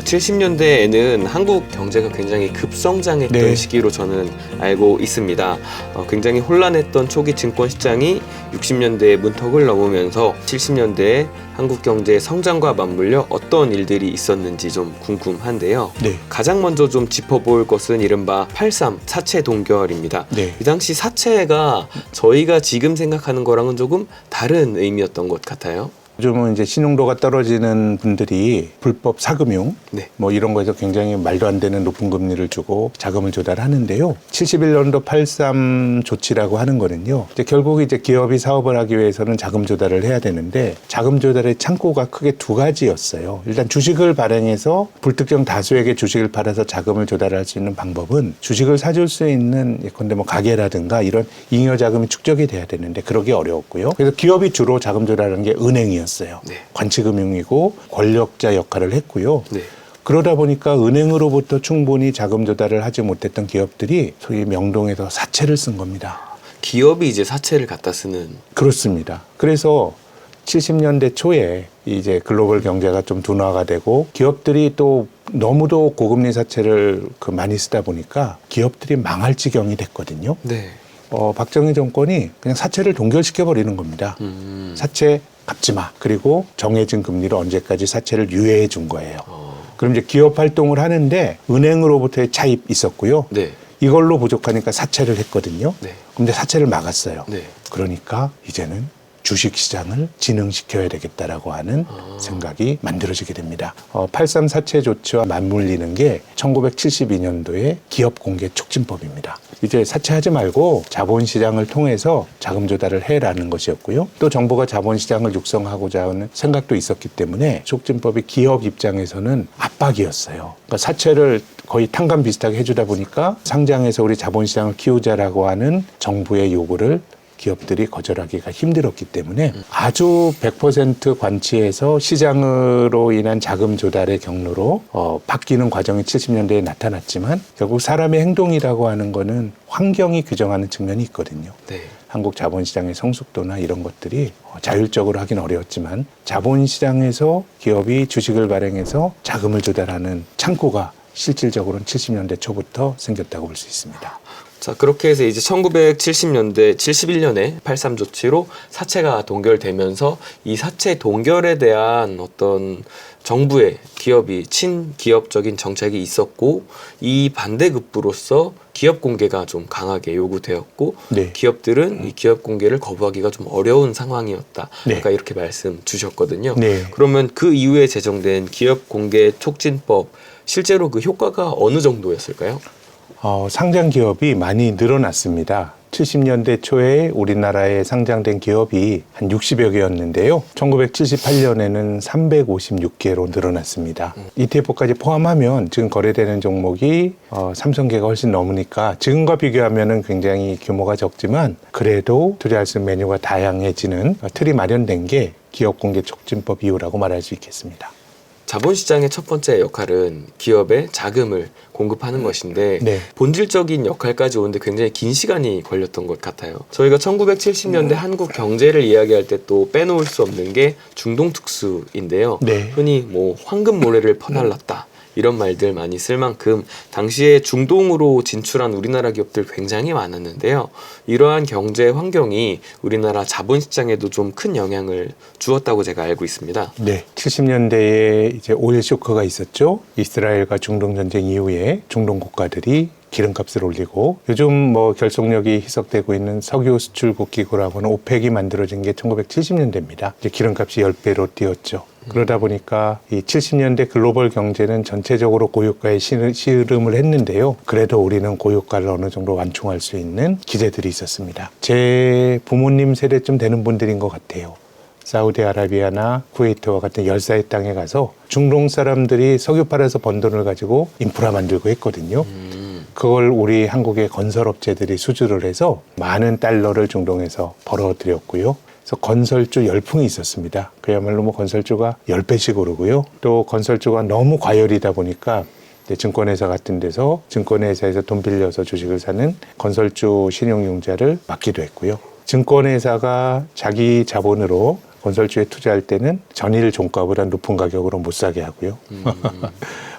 70년대에는 한국 경제가 굉장히 급성장했던 네. 시기로 저는 알고 있습니다. 굉장히 혼란했던 초기 증권 시장이 60년대에 문턱을 넘으면서 70년대에 한국 경제의 성장과 맞물려 어떤 일들이 있었는지 좀 궁금한데요. 네. 가장 먼저 좀 짚어볼 것은 이른바 83 사채 동결입니다. 네. 이 당시 사채가 저희가 지금 생각하는 거랑은 조금 다른 의미였던 것 같아요. 요즘은 이제 신용도가 떨어지는 분들이 불법 사금융 네. 뭐 이런 거에서 굉장히 말도 안 되는 높은 금리를 주고 자금을 조달하는데요. 71년도 83 조치라고 하는 거는요. 이제 결국 이제 기업이 사업을 하기 위해서는 자금 조달을 해야 되는데 자금 조달의 창구가 크게 두 가지였어요. 일단 주식을 발행해서 불특정 다수에게 주식을 팔아서 자금을 조달할 수 있는 방법은 주식을 사줄 수 있는 예컨대 뭐 가게라든가 이런 잉여 자금이 축적이 돼야 되는데 그러기 어려웠고요. 그래서 기업이 주로 자금 조달하는 게 은행이었어요. 네. 관치금융이고 권력자 역할을 했고요. 네. 그러다 보니까 은행으로부터 충분히 자금 조달을 하지 못했던 기업들이 소위 명동에서 사채를 쓴 겁니다. 기업이 이제 사채를 갖다 쓰는. 그렇습니다. 그래서 70년대 초에 이제 글로벌 경제가 좀 둔화가 되고 기업들이 또 너무도 고금리 사채를 많이 쓰다 보니까 기업들이 망할 지경이 됐거든요. 네. 박정희 정권이 그냥 사채를 동결시켜 버리는 겁니다. 사채 갚지 마. 그리고 정해진 금리로 언제까지 사채를 유예해 준 거예요. 그럼 이제 기업 활동을 하는데 은행으로부터의 차입 있었고요. 네. 이걸로 부족하니까 사채를 했거든요. 네. 근데 사채를 막았어요. 네. 그러니까 이제는 주식시장을 진흥시켜야 되겠다라고 하는 생각이 만들어지게 됩니다. 83 사채 조치와 맞물리는 게 1972년도의 기업공개 촉진법입니다. 이제 사채하지 말고 자본시장을 통해서 자금 조달을 해라는 것이었고요. 또 정부가 자본시장을 육성하고자 하는 생각도 있었기 때문에 촉진법이 기업 입장에서는 압박이었어요. 그러니까 사채를 거의 탕감 비슷하게 해주다 보니까 상장해서 우리 자본시장을 키우자라고 하는 정부의 요구를 기업들이 거절하기가 힘들었기 때문에 아주 100% 관치해서 시장으로 인한 자금 조달의 경로로 바뀌는 과정이 70년대에 나타났지만 결국 사람의 행동이라고 하는 거는 환경이 규정하는 측면이 있거든요. 네. 한국 자본시장의 성숙도나 이런 것들이 자율적으로 하긴 어려웠지만 자본시장에서 기업이 주식을 발행해서 자금을 조달하는 창구가 실질적으로는 70년대 초부터 생겼다고 볼 수 있습니다. 자, 그렇게 해서 이제 1970년대, 71년에 83 조치로 사채가 동결되면서 이 사채 동결에 대한 어떤 정부의 기업이 친기업적인 정책이 있었고 이 반대급부로서 기업 공개가 좀 강하게 요구되었고 네. 기업들은 이 기업 공개를 거부하기가 좀 어려운 상황이었다. 네. 아까 이렇게 말씀 주셨거든요. 네. 그러면 그 이후에 제정된 기업 공개 촉진법 실제로 그 효과가 어느 정도였을까요? 상장 기업이 많이 늘어났습니다. 70년대 초에 우리나라에 상장된 기업이 한 60여 개였는데요. 1978년에는 356개로 늘어났습니다. ETF까지 포함하면 지금 거래되는 종목이 3,000개가 훨씬 넘으니까 지금과 비교하면 굉장히 규모가 적지만 그래도 투자할 수 있는 메뉴가 다양해지는 틀이 마련된 게 기업공개 촉진법 이후라고 말할 수 있겠습니다. 자본시장의 첫 번째 역할은 기업에 자금을 공급하는 것인데 네. 본질적인 역할까지 오는데 굉장히 긴 시간이 걸렸던 것 같아요. 저희가 1970년대 한국 경제를 이야기할 때 또 빼놓을 수 없는 게 중동특수인데요. 네. 흔히 뭐 황금 모래를 퍼날랐다. 이런 말들 많이 쓸 만큼 당시에 중동으로 진출한 우리나라 기업들 굉장히 많았는데요. 이러한 경제 환경이 우리나라 자본시장에도 좀 큰 영향을 주었다고 제가 알고 있습니다. 네. 70년대에 이제 오일 쇼크가 있었죠. 이스라엘과 중동 전쟁 이후에 중동 국가들이 기름값을 올리고 요즘 뭐 결속력이 희석되고 있는 석유 수출국 기구라고 하는 오펙이 만들어진 게 1970년대입니다. 이제 기름값이 10배로 뛰었죠. 그러다 보니까 이 70년대 글로벌 경제는 전체적으로 고유가에 시름을 했는데요. 그래도 우리는 고유가를 어느 정도 완충할 수 있는 기제들이 있었습니다. 제 부모님 세대쯤 되는 분들인 것 같아요. 사우디아라비아나 쿠웨이트와 같은 열사의 땅에 가서 중동 사람들이 석유 팔아서 번 돈을 가지고 인프라 만들고 했거든요. 그걸 우리 한국의 건설업체들이 수주를 해서 많은 달러를 중동에서 벌어들였고요. 그래서 건설주 열풍이 있었습니다. 그야말로 뭐 건설주가 10배씩 오르고요. 또 건설주가 너무 과열이다 보니까 증권회사 같은 데서 증권회사에서 돈 빌려서 주식을 사는 건설주 신용융자를 막기도 했고요. 증권회사가 자기 자본으로 건설주에 투자할 때는 전일 종가보다 높은 가격으로 못 사게 하고요.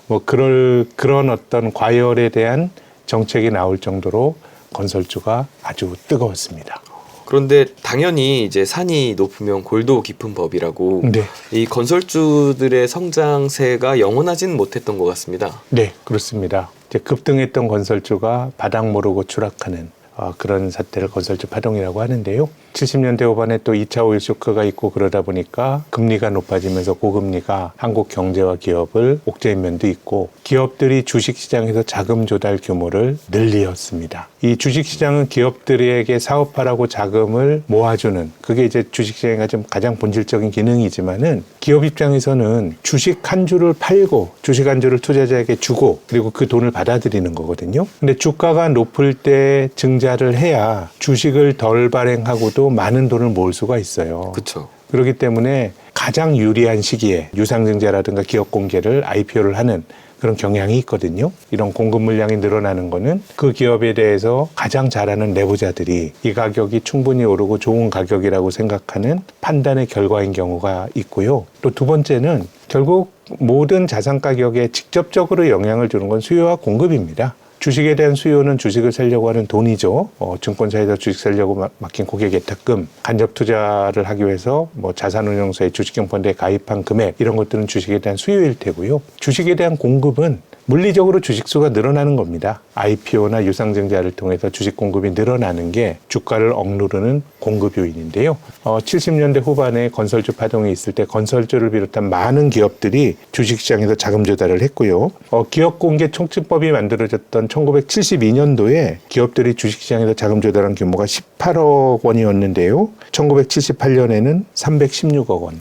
뭐 그런 어떤 과열에 대한 정책이 나올 정도로 건설주가 아주 뜨거웠습니다. 그런데 당연히 이제 산이 높으면 골도 깊은 법이라고 네. 이 건설주들의 성장세가 영원하지는 못했던 것 같습니다. 네, 그렇습니다. 이제 급등했던 건설주가 바닥 모르고 추락하는 그런 사태를 건설주 파동이라고 하는데요. 70년대 후반에 또 2차 오일 쇼크가 있고 그러다 보니까 금리가 높아지면서 고금리가 한국 경제와 기업을 옥죄인 면도 있고 기업들이 주식시장에서 자금 조달 규모를 늘리었습니다. 이 주식시장은 기업들에게 사업하라고 자금을 모아주는 그게 이제 주식시장의 좀 가장 본질적인 기능이지만은 기업 입장에서는 주식 한 주를 팔고 주식 한 주를 투자자에게 주고 그리고 그 돈을 받아들이는 거거든요. 근데 주가가 높을 때 증자를 해야 주식을 덜 발행하고도 많은 돈을 모을 수가 있어요. 그렇죠. 그렇기 때문에 가장 유리한 시기에 유상증자라든가 기업 공개를 IPO를 하는 그런 경향이 있거든요. 이런 공급 물량이 늘어나는 거는 그 기업에 대해서 가장 잘하는 내부자들이 이 가격이 충분히 오르고 좋은 가격이라고 생각하는 판단의 결과인 경우가 있고요. 또 두 번째는 결국 모든 자산 가격에 직접적으로 영향을 주는 건 수요와 공급입니다. 주식에 대한 수요는 주식을 살려고 하는 돈이죠. 증권사에서 주식 살려고 맡긴 고객 예탁금, 간접 투자를 하기 위해서 자산운용사의 주식형 펀드에 가입한 금액 이런 것들은 주식에 대한 수요일 테고요. 주식에 대한 공급은 물리적으로 주식수가 늘어나는 겁니다. IPO나 유상증자를 통해서 주식 공급이 늘어나는 게 주가를 억누르는 공급 요인인데요. 70년대 후반에 건설주 파동이 있을 때 건설주를 비롯한 많은 기업들이 주식시장에서 자금 조달을 했고요. 기업공개촉진법이 만들어졌던 1972년도에 기업들이 주식시장에서 자금 조달한 규모가 18억 원이었는데요. 1978년에는 316억 원.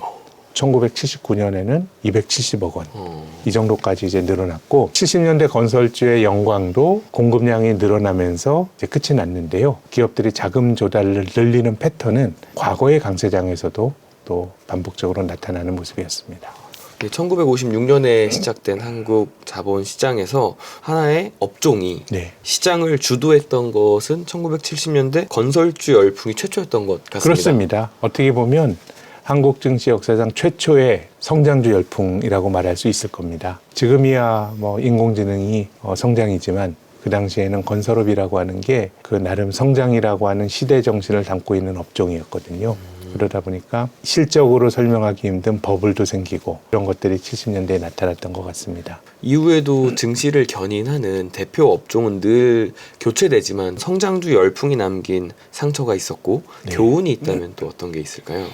1979년에는 270억 원. 이 정도까지 이제 늘어났고 70년대 건설주의 영광도 공급량이 늘어나면서 이제 끝이 났는데요. 기업들이 자금 조달을 늘리는 패턴은 과거의 강세장에서도 또 반복적으로 나타나는 모습이었습니다. 1956년에 시작된 한국 자본시장에서 하나의 업종이 시장을 주도했던 것은 1970년대 건설주 열풍이 최초였던 것 같습니다. 그렇습니다. 어떻게 보면 한국 증시 역사상 최초의 성장주 열풍이라고 말할 수 있을 겁니다. 지금이야 인공지능이 성장이지만 그 당시에는 건설업이라고 하는 게 그 나름 성장이라고 하는 시대 정신을 담고 있는 업종이었거든요. 그러다 보니까 실적으로 설명하기 힘든 버블도 생기고 이런 것들이 70년대에 나타났던 것 같습니다. 이후에도 증시를 견인하는 대표 업종은 늘 교체되지만 성장주 열풍이 남긴 상처가 있었고 교훈이 있다면 또 어떤 게 있을까요?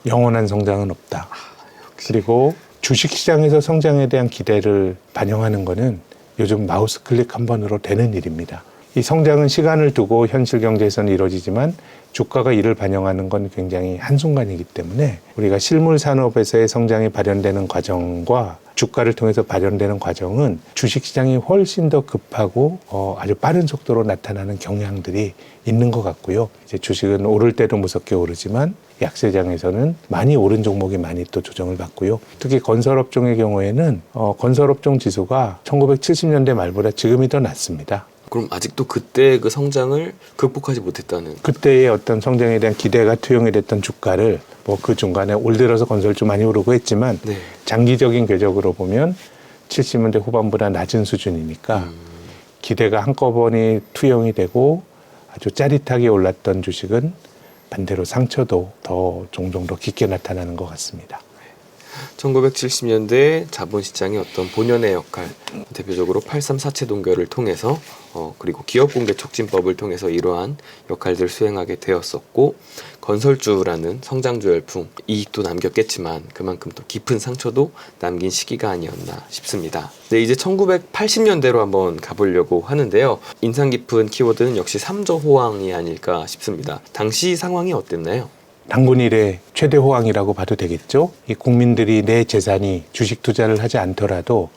영원한 성장은 없다. 그리고 주식시장에서 성장에 대한 기대를 반영하는 거는 요즘 마우스 클릭 한 번으로 되는 일입니다. 이 성장은 시간을 두고 현실 경제에서는 이루어지지만 주가가 이를 반영하는 건 굉장히 한순간이기 때문에 우리가 실물 산업에서의 성장이 발현되는 과정과 주가를 통해서 발현되는 과정은 주식시장이 훨씬 더 급하고 아주 빠른 속도로 나타나는 경향들이 있는 것 같고요. 이제 주식은 오를 때도 무섭게 오르지만 약세장에서는 많이 오른 종목이 많이 또 조정을 받고요. 특히 건설업종의 경우에는 건설업종 지수가 1970년대 말보다 지금이 더 낮습니다. 그럼 아직도 그때 그 성장을 극복하지 못했다는? 그때의 어떤 성장에 대한 기대가 투영이 됐던 주가를 그 중간에 올 들어서 건설주 많이 오르고 했지만 장기적인 궤적으로 보면 70년대 후반보다 낮은 수준이니까 기대가 한꺼번에 투영이 되고 아주 짜릿하게 올랐던 주식은 반대로 상처도 종종 더 깊게 나타나는 것 같습니다. 1970년대 자본시장의 어떤 본연의 역할, 대표적으로 8.3 사채 동결을 통해서 그리고 기업공개촉진법을 통해서 이러한 역할들을 수행하게 되었었고 건설주라는 성장주 열풍, 이익도 남겼겠지만 그만큼 또 깊은 상처도 남긴 시기가 아니었나 싶습니다. 네, 이제 1980년대로 한번 가보려고 하는데요. 인상 깊은 키워드는 역시 삼저 호황이 아닐까 싶습니다. 당시 상황이 어땠나요? 단군 이래 최대 호황이라고 봐도 되겠죠. 이 국민들이 내 재산이 주식 투자를 하지 않더라도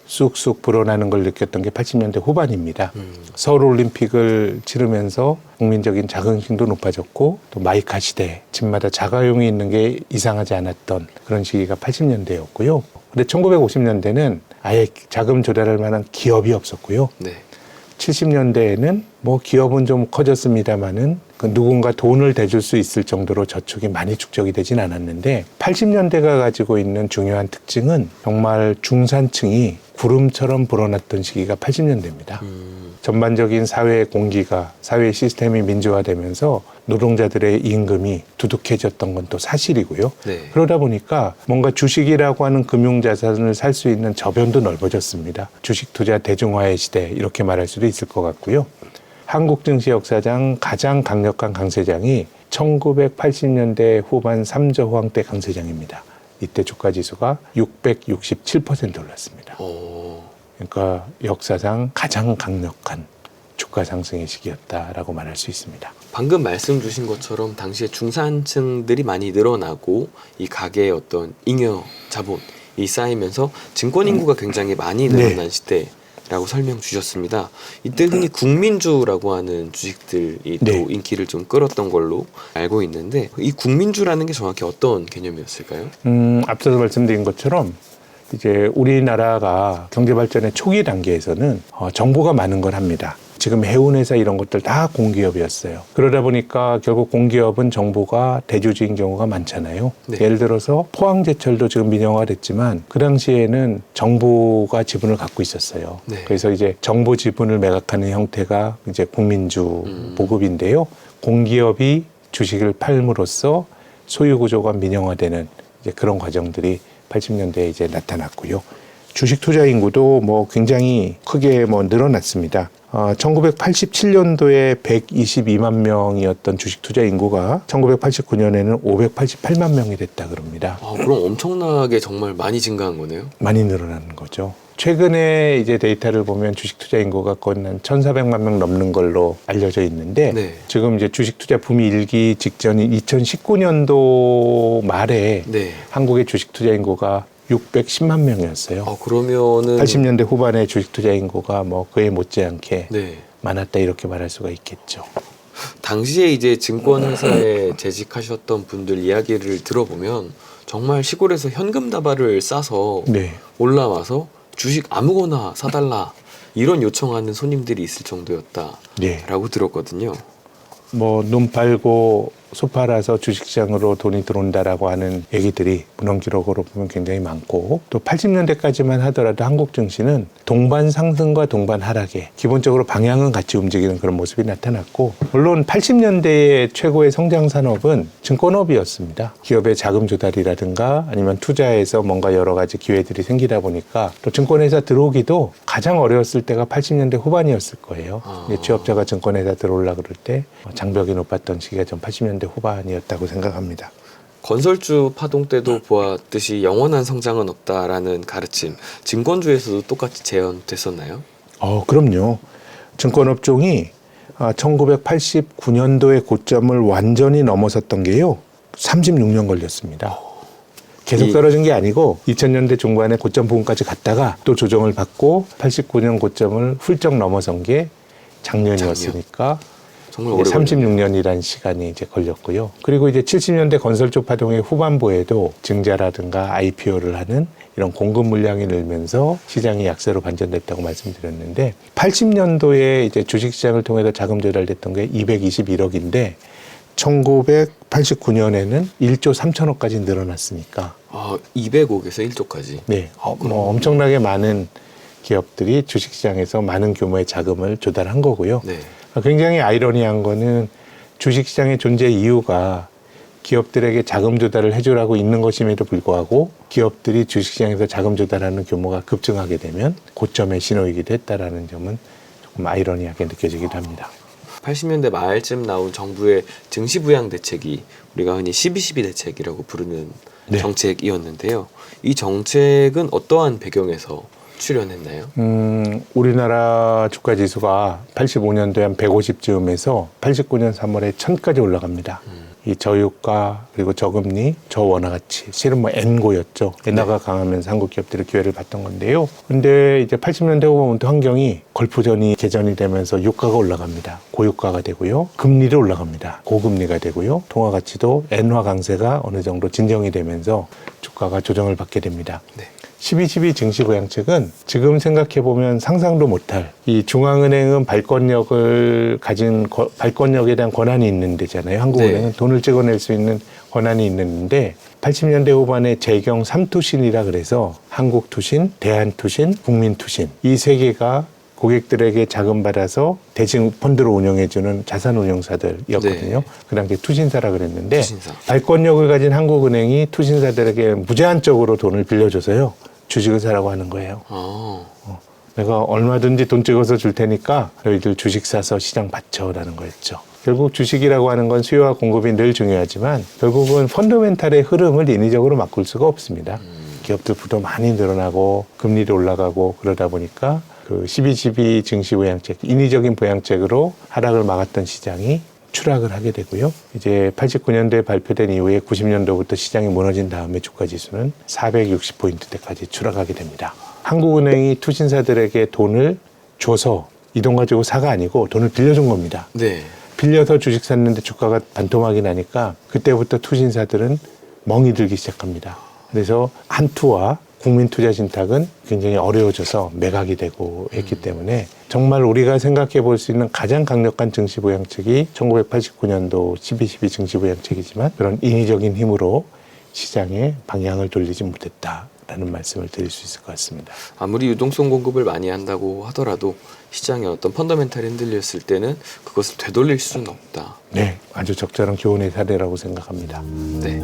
쑥쑥 불어나는 걸 느꼈던 게 80년대 후반입니다. 서울올림픽을 치르면서 국민적인 자긍심도 높아졌고 또 마이카 시대, 집마다 자가용이 있는 게 이상하지 않았던 그런 시기가 80년대였고요. 근데 1950년대는 아예 자금 조달할 만한 기업이 없었고요. 70년대에는 기업은 좀 커졌습니다마는 누군가 돈을 대줄 수 있을 정도로 저축이 많이 축적이 되진 않았는데 80년대가 가지고 있는 중요한 특징은 정말 중산층이 구름처럼 불어났던 시기가 80년대입니다. 전반적인 사회 공기가, 사회 시스템이 민주화되면서 노동자들의 임금이 두둑해졌던 건 또 사실이고요. 네. 그러다 보니까 뭔가 주식이라고 하는 금융자산을 살 수 있는 저변도 넓어졌습니다. 주식 투자 대중화의 시대 이렇게 말할 수도 있을 것 같고요. 한국 증시 역사상 가장 강력한 강세장이 1980년대 후반 3저 호황 때 강세장입니다. 이때 주가 지수가 667% 올랐습니다. 그러니까 역사상 가장 강력한 주가 상승의 시기였다라고 말할 수 있습니다. 방금 말씀 주신 것처럼 당시에 중산층들이 많이 늘어나고 이 가계의 어떤 잉여 자본이 쌓이면서 증권 인구가 굉장히 많이 늘어난 시대라고 설명 주셨습니다. 이때 흔히 국민주라고 하는 주식들이 또 인기를 좀 끌었던 걸로 알고 있는데 이 국민주라는 게 정확히 어떤 개념이었을까요? 앞서서 말씀드린 것처럼 이제 우리나라가 경제 발전의 초기 단계에서는 정보가 많은 걸 합니다. 지금 해운회사 이런 것들 다 공기업이었어요. 그러다 보니까 결국 공기업은 정보가 대주주인 경우가 많잖아요. 네. 예를 들어서 포항제철도 지금 민영화됐지만 그 당시에는 정부가 지분을 갖고 있었어요. 네. 그래서 이제 정보 지분을 매각하는 형태가 이제 국민주 보급인데요. 공기업이 주식을 팔므로써 소유 구조가 민영화되는 이제 그런 과정들이 80년대에 이제 나타났고요. 주식 투자 인구도 뭐 굉장히 크게 뭐 늘어났습니다. 1987년도에 122만 명이었던 주식 투자 인구가 1989년에는 588만 명이 됐다 그럽니다. 그럼 엄청나게 정말 많이 증가한 거네요. 많이 늘어나는 거죠. 최근에 이제 데이터를 보면 주식 투자 인구가 거의 한 1,400만 명 넘는 걸로 알려져 있는데 네. 지금 이제 주식 투자 붐이 일기 직전인 2019년도 말에 네. 한국의 주식 투자 인구가 610만 명이었어요. 그러면은 80년대 후반에 주식 투자 인구가 뭐 그에 못지않게 네. 많았다 이렇게 말할 수가 있겠죠. 당시에 이제 증권회사에 재직하셨던 분들 이야기를 들어보면 정말 시골에서 현금 다발을 싸서 네. 올라와서 주식 아무거나 사달라 이런 요청하는 손님들이 있을 정도였다라고 네. 들었거든요. 뭐 눈 팔고 소 팔아서 주식시장으로 돈이 들어온다라고 하는 얘기들이 문헌 기록으로 보면 굉장히 많고 또 80년대까지만 하더라도 한국 증시는 동반 상승과 동반 하락에 기본적으로 방향은 같이 움직이는 그런 모습이 나타났고 물론 80년대의 최고의 성장 산업은 증권업이었습니다. 기업의 자금 조달이라든가 아니면 투자해서 뭔가 여러 가지 기회들이 생기다 보니까 또 증권회사 들어오기도 가장 어려웠을 때가 80년대 후반이었을 거예요. 취업자가 증권회사 들어오려고 그럴 때 장벽이 높았던 시기가 좀 80년대 후반이었다고 생각합니다. 건설주 파동 때도 보았듯이 영원한 성장은 없다라는 가르침, 증권주에서도 똑같이 재현됐었나요? 그럼요. 증권업종이 1989년도의 고점을 완전히 넘어섰던 게요. 36년 걸렸습니다. 계속 떨어진 게 아니고 2000년대 중반에 고점 부분까지 갔다가 또 조정을 받고 89년 고점을 훌쩍 넘어선 게 작년이었으니까 정말 오래 36년이라는 시간이 이제 걸렸고요. 그리고 이제 70년대 건설주 파동의 후반부에도 증자라든가 IPO를 하는 이런 공급 물량이 늘면서 시장이 약세로 반전됐다고 말씀드렸는데 80년도에 이제 주식시장을 통해서 자금 조달됐던 게 221억인데 1989년에는 1조 3천억까지 늘어났으니까 200억에서 1조까지. 네, 뭐 엄청나게 많은 기업들이 주식시장에서 많은 규모의 자금을 조달한 거고요. 네. 굉장히 아이러니한 거는 주식시장의 존재 이유가 기업들에게 자금 조달을 해주라고 있는 것임에도 불구하고 기업들이 주식시장에서 자금 조달하는 규모가 급증하게 되면 고점의 신호이기도 했다라는 점은 조금 아이러니하게 느껴지기도 합니다. 80년대 말쯤 나온 정부의 증시부양 대책이 우리가 흔히 12.12 대책이라고 부르는 정책이었는데요. 이 정책은 어떠한 배경에서 출연했나요? 우리나라 주가 지수가 85년도에 한 150쯤에서 89년 3월에 1000까지 올라갑니다. 이 저유가 그리고 저금리, 저원화 가치 실은 뭐 N고였죠. 엔화가 강하면서 한국 기업들이 기회를 봤던 건데요. 근데 이제 80년대 후반부터 환경이 걸프전이 개전이 되면서 유가가 올라갑니다. 고유가가 되고요. 금리도 올라갑니다. 고금리가 되고요. 통화 가치도 엔화 강세가 어느 정도 진정이 되면서 주가가 조정을 받게 됩니다. 네. 12.12 증시부양책은 지금 생각해보면 상상도 못할 이 중앙은행은 발권력에 대한 권한이 있는 데잖아요. 한국은행은 네. 돈을 찍어낼 수 있는 권한이 있는데 80년대 후반에 재경 3투신이라 그래서 한국투신, 대한투신, 국민투신 이 세 개가 고객들에게 자금 받아서 대신 펀드로 운영해주는 자산운용사들이었거든요. 네. 그 당시에 투신사라 그랬는데 투신사. 발권력을 가진 한국은행이 투신사들에게 무제한적으로 돈을 빌려줘서요. 주식을 사라고 하는 거예요. 아, 내가 얼마든지 돈 찍어서 줄 테니까 너희들 주식 사서 시장 받쳐라는 거였죠. 결국 주식이라고 하는 건 수요와 공급이 늘 중요하지만 결국은 펀더멘탈의 흐름을 인위적으로 바꿀 수가 없습니다. 기업들 부도 많이 늘어나고 금리도 올라가고 그러다 보니까 그 12.12 증시부양책, 인위적인 부양책으로 하락을 막았던 시장이 추락을 하게 되고요. 이제 89년도에 발표된 이후에 90년도부터 시장이 무너진 다음에 주가지수는 460포인트대까지 추락하게 됩니다. 한국은행이 투신사들에게 돈을 줘서 이 돈 가지고 사가 아니고 돈을 빌려준 겁니다. 네. 빌려서 주식 샀는데 주가가 반토막이 나니까 그때부터 투신사들은 멍이 들기 시작합니다. 그래서 한투와 국민투자신탁은 굉장히 어려워져서 매각이 되고 했기 때문에 정말 우리가 생각해 볼 수 있는 가장 강력한 증시부양책이 1989년도 12.12 증시부양책이지만 그런 인위적인 힘으로 시장의 방향을 돌리지 못했다라는 말씀을 드릴 수 있을 것 같습니다. 아무리 유동성 공급을 많이 한다고 하더라도 시장의 어떤 펀더멘탈이 흔들렸을 때는 그것을 되돌릴 수는 없다. 네, 아주 적절한 교훈의 사례라고 생각합니다. 네.